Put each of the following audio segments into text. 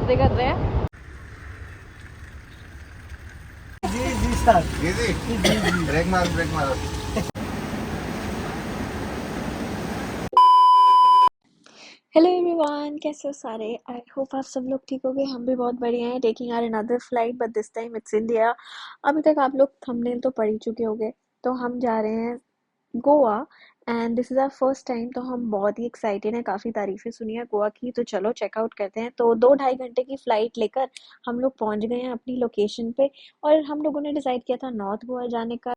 मजे कर रहे हैं। ब्रेक मारो। हेलो एवरीवन, कैसे हो सारे? आई होप आप सब लोग ठीक हो गए। हम भी बहुत बढ़िया हैं। Taking our another flight but this time it's India. अभी तक आप लोग थंबनेल तो पढ़ ही चुके होंगे। तो हम जा रहे हैं Goa and this is our first time. तो हम बहुत ही एक्साइटेड हैं, काफ़ी तारीफ़ें सुनी है गोवा की। तो चलो चेकआउट करते हैं। तो 2 ढाई घंटे की फ़्लाइट लेकर हम लोग पहुंच गए हैं अपनी लोकेशन पे। और हम लोगों ने डिसाइड किया था नॉर्थ गोवा जाने का।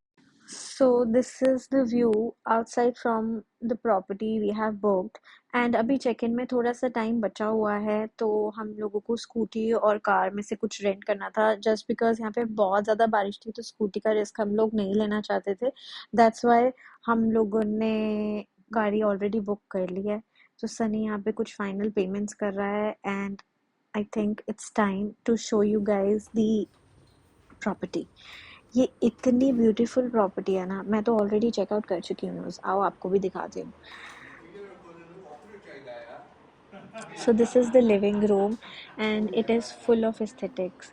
So this is the view outside from the property we have booked and अभी चेक इन में थोड़ा सा टाइम बचा हुआ है। तो हम लोगों को स्कूटी और कार में से कुछ रेंट करना था जस्ट बिकॉज यहाँ पे बहुत ज़्यादा बारिश थी, तो स्कूटी का रिस्क हम लोग नहीं लेना चाहते थे। दैट्स वाई हम लोगों ने गाड़ी ऑलरेडी बुक कर ली है। तो सनी यहाँ पे कुछ फाइनल पेमेंट्स कर रहा है and I think it's time to show you guys the property. ये इतनी ब्यूटीफुल प्रॉपर्टी है ना, मैं तो ऑलरेडी चेकआउट कर चुकी हूँ। आओ आपको भी दिखाती हूँ। So this is the living room and it is full of aesthetics.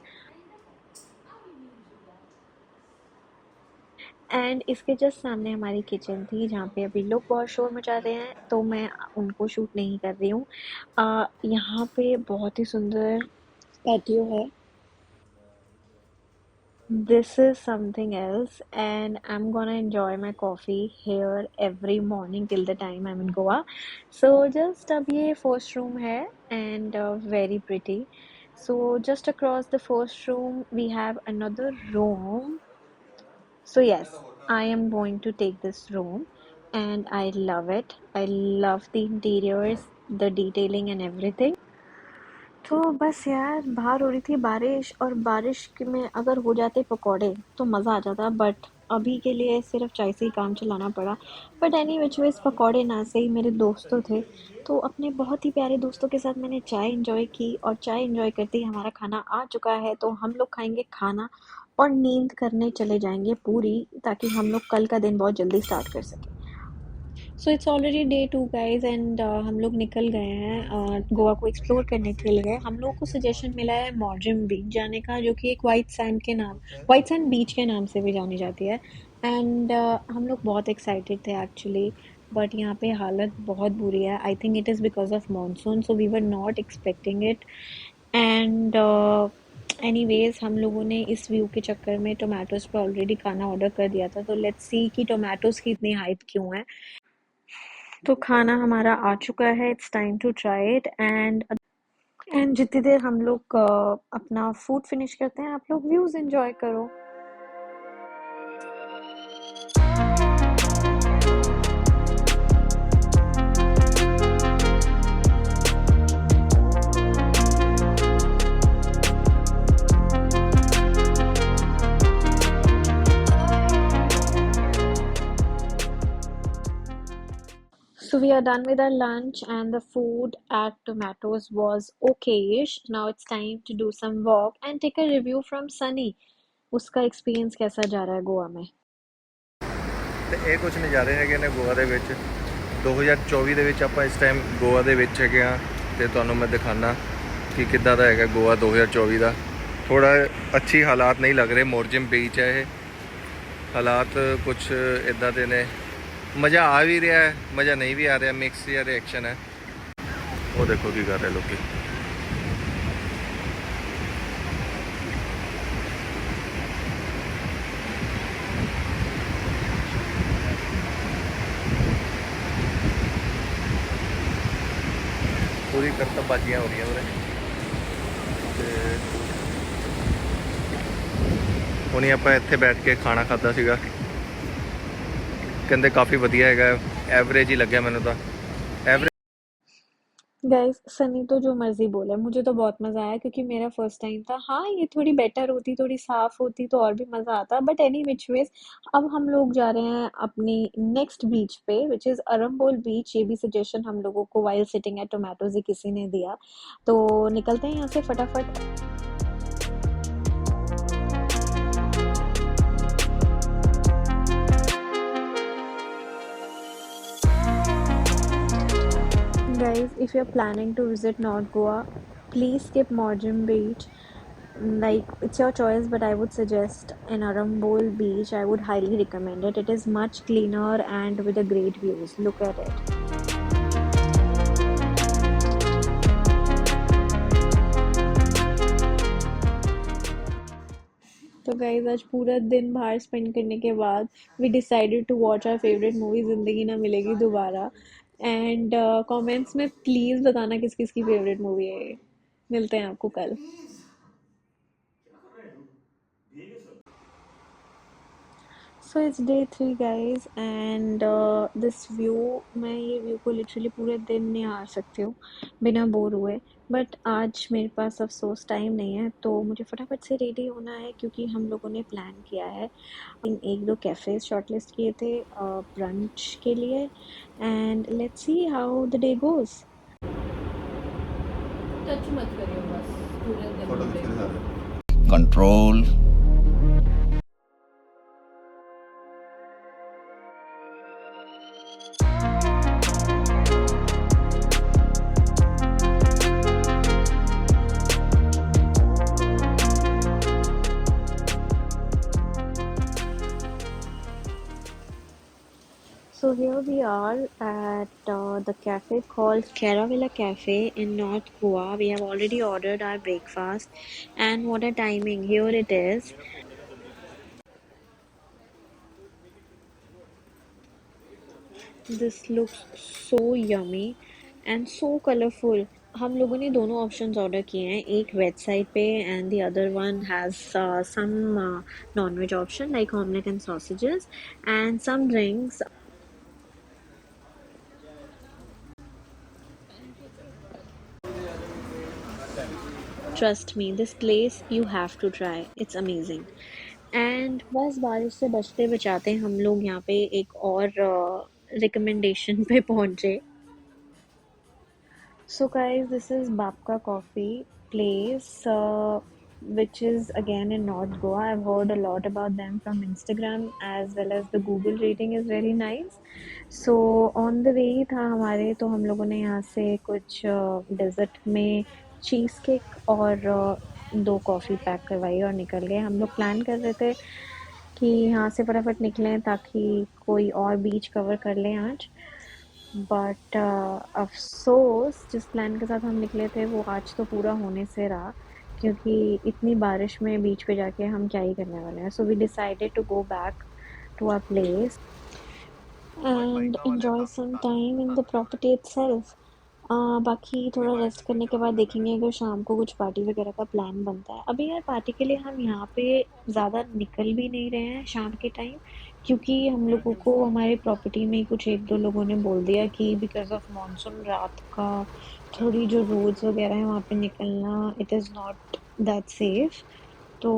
And इसके जस्ट सामने हमारी किचन थी जहाँ पे अभी लोग बहुत शोर मचा रहे हैं, तो मैं उनको शूट नहीं कर रही हूँ। यहाँ पे बहुत ही सुंदर पैटियो है। This is something else, and I'm gonna enjoy my coffee here every morning till the time I'm in Goa. So just अब ये first room है and very pretty. So just across the first room we have another room. So yes, I am going to take this room and I love it. I love the interiors, the detailing and everything. तो बस यार, बाहर हो रही थी बारिश और में अगर हो जाते पकौड़े तो मज़ा आ जाता, बट अभी के लिए सिर्फ चाय से ही काम चलाना पड़ा। बट एनी विच वेज पकौड़े ना सही, मेरे दोस्तों थे तो अपने बहुत ही प्यारे दोस्तों के साथ मैंने चाय एंजॉय की और चाय एंजॉय करते ही हमारा खाना आ चुका है। तो हम लोग खाएंगे खाना और नींद करने चले जाएंगे पूरी, ताकि हम लोग कल का दिन बहुत जल्दी स्टार्ट कर सकें। So it's already day 2 guys and हम लोग निकल गए हैं गोवा को एक्सप्लोर करने के लिए। हम लोगों को सजेशन मिला है मॉर्जिम बीच जाने का, जो कि एक वाइट सैंड बीच के नाम से भी जानी जाती है। एंड हम लोग बहुत एक्साइटेड थे एक्चुअली, बट यहाँ पे हालत बहुत बुरी है। I think it is because of monsoon, so we were not expecting it. And anyways हम लोगों ने इस व्यू के चक्कर में टोमेटोज़ पे ऑलरेडी खाना ऑर्डर कर दिया था। तो लेट्स सी कि टोमेटोज़ की इतनी हाइप क्यों है। तो खाना हमारा आ चुका है, it's time to try it. And जितनी देर हम लोग अपना फूड फिनिश करते हैं, आप लोग व्यूज एंजॉय करो। So we are done with our lunch and the food at Tomatoes was okayish. Now it's time to do some walk and take a review from Sunny. उसका experience कैसा जा रहा है गोवा में? ਤੇ ਇਹ ਕੁਝ ਨਜ਼ਾਰੇ ਹੈਗੇ ਨੇ ਗੋਆ ਦੇ ਵਿੱਚ। 2024 ਦੇ ਵਿੱਚ ਆਪਾਂ ਇਸ ਟਾਈਮ ਗੋਆ ਦੇ ਵਿੱਚ ਹੈਗੇ ਆ ਤੇ ਤੁਹਾਨੂੰ ਮੈਂ ਦਿਖਾਣਾ ਕਿ ਕਿੱਦਾਂ ਦਾ ਹੈਗਾ ਗੋਆ 2024 ਦਾ। ਥੋੜਾ ਅੱਛੀ ਹਾਲਾਤ ਨਹੀਂ ਲੱਗ ਰਹੇ। ਮੋਰਜਮ ਬੀਚ ਹੈ ਇਹ, ਹਾਲਾਤ ਕੁਝ ਇਦਾਂ ਦੇ ਨੇ। ਮਜ਼ਾ ਆ ਵੀ ਰਿਹਾ ਹੈ, ਮਜ਼ਾ ਨਹੀਂ ਵੀ ਆ ਰਿਹਾ, ਮਿਕਸ ਜਿਹਾ ਰਿਐਕਸ਼ਨ ਹੈ। ਉਹ ਦੇਖੋ ਕੀ ਕਰ ਰਹੇ ਲੋਕੀ। पूरी करतबाजियाँ हो रही हैं उरे। ਹੁਣੀ ਆਪਾਂ ਇੱਥੇ ਬੈਠ ਕੇ ਖਾਣਾ ਖਾਦਾ ਸੀਗਾ, ਕਹਿੰਦੇ ਕਾਫੀ ਵਧੀਆ ਹੈਗਾ। ਐਵਰੇਜ ਹੀ ਲੱਗਿਆ ਮੈਨੂੰ ਤਾਂ। ਐਵਰੇਜ गाइस, सनी तो जो मर्जी बोले, मुझे तो बहुत मजा आया क्योंकि मेरा फर्स्ट टाइम था। हाँ, ये थोड़ी बेटर होती, थोड़ी साफ होती तो और भी मजा आता, बट एनी विच वेज अब हम लोग जा रहे हैं अपनी नेक्स्ट बीच पे विच इज अरम्बोल बीच। ये भी सजेशन हम लोगों को वाइल सिटिंग एट टोमेटोज ही किसी ने दिया। तो निकलते हैं यहाँ से फटाफट। Guys, if you're planning to visit North Goa, Please skip Morecambe Beach. Like, it's your choice, but I would suggest an Arambol Beach. I would highly recommend it. It is much cleaner and with a great views. Look at it. तो guys आज पूरा दिन बाहर spend करने के बाद we decided to watch our favourite movie Zindagi Na मिलेगी दोबारा एंड कमेंट्स में प्लीज बताना किस किस की फेवरेट मूवी है ये। मिलते हैं आपको कल। So it's day 3 guys and this view, मैं ये व्यू को लिटरली पूरे दिन निहार सकती हूँ बिना बोर हुए। बट आज मेरे पास अफसोस टाइम नहीं है, तो मुझे फटाफट से रेडी होना है क्योंकि हम लोगों ने प्लान किया है। इन एक दो कैफ़ेज़ शॉर्टलिस्ट किए थे ब्रंच के लिए and let's see how the day goes. Touch मत करियो बस पूरे दिन। Control. So here we are at the cafe called Caravella Cafe in North Goa. We have already ordered our breakfast, and what a timing! Here it is. This looks so yummy and so colorful. हम लोगों ने दोनों options order किए हैं, एक veg side पे and the other one has some non veg option like omelette and sausages and some drinks. Trust me, this place you have to try, it's amazing. And बस बारिश से बचते बचाते हम लोग यहाँ पे एक और रिकमेंडेशन पे पहुँचे। So guys, this is Babka Coffee place, which is again in North Goa. I've heard a lot about them from Instagram as well as the Google rating is very nice. So on the way था हमारे, तो हम लोगों ने यहाँ से कुछ desert में चीज़ केक और दो कॉफ़ी पैक करवाई और निकल गए। हम लोग प्लान कर रहे थे कि यहाँ से फटाफट निकलें ताकि कोई और बीच कवर कर लें आज। बट अफ़सोस जिस प्लान के साथ हम निकले थे वो आज तो पूरा होने से रहा, क्योंकि इतनी बारिश में बीच पे जाके हम क्या ही करने वाले हैं। So we decided to go back to our place and enjoy some time in the property itself. बाकी थोड़ा रेस्ट करने के बाद देखेंगे अगर शाम को कुछ पार्टी वगैरह का प्लान बनता है। अभी यार पार्टी के लिए हम यहाँ पे ज़्यादा निकल भी नहीं रहे हैं शाम के टाइम, क्योंकि हम लोगों को हमारे प्रॉपर्टी में कुछ एक दो लोगों ने बोल दिया कि बिकॉज ऑफ मानसून रात का थोड़ी जो रोड्स वगैरह हैं वहाँ पे निकलना it is not that safe. तो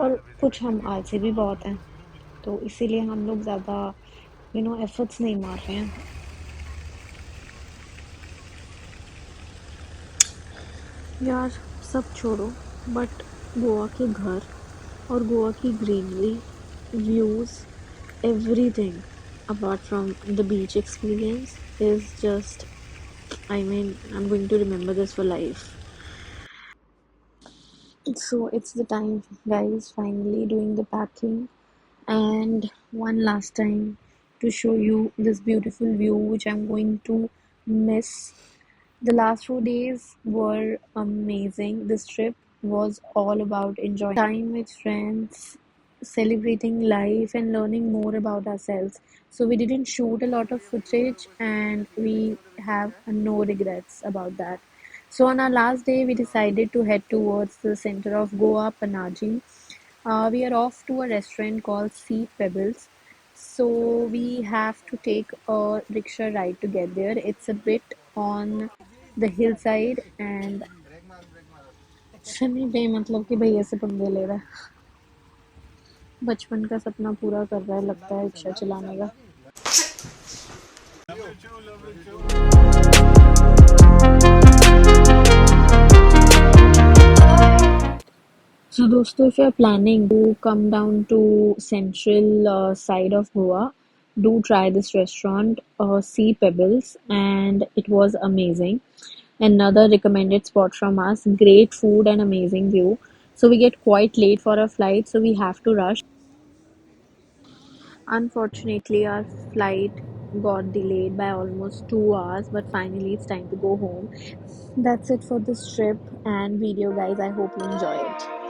और कुछ हम आलसी भी बहुत हैं, तो इसीलिए हम लोग ज़्यादा एफर्ट्स नहीं मार रहे हैं। यार सब छोड़ो, बट गोवा के घर और गोवा की greenery, views, everything apart from the beach experience is just, I mean, I'm going to remember this for life. So it's the time, guys, finally doing the packing and one last time to show you this beautiful view which I'm going to miss. The last 4 days were amazing. This trip was all about enjoying time with friends, celebrating life, and learning more about ourselves. So, we didn't shoot a lot of footage, and we have no regrets about that. So, on our last day, we decided to head towards the center of Goa, Panaji. We are off to a restaurant called Sea Pebbles. So we have to take a rickshaw ride to get there. It's a bit on the hillside and sunny bay मतलब कि भैया से पंगे ले रहा है, बचपन का सपना पूरा कर रहा है लगता है रिक्शा चलाने का। So दोस्तों, if you're planning to come down to central side of Goa, do try this restaurant, Sea Pebbles, and it was amazing. Another recommended spot from us. Great food and amazing view. So we get quite late for our flight, so we have to rush. Unfortunately, our flight got delayed by almost 2 hours, but finally it's time to go home. That's it for this trip and video, guys. I hope you enjoy it.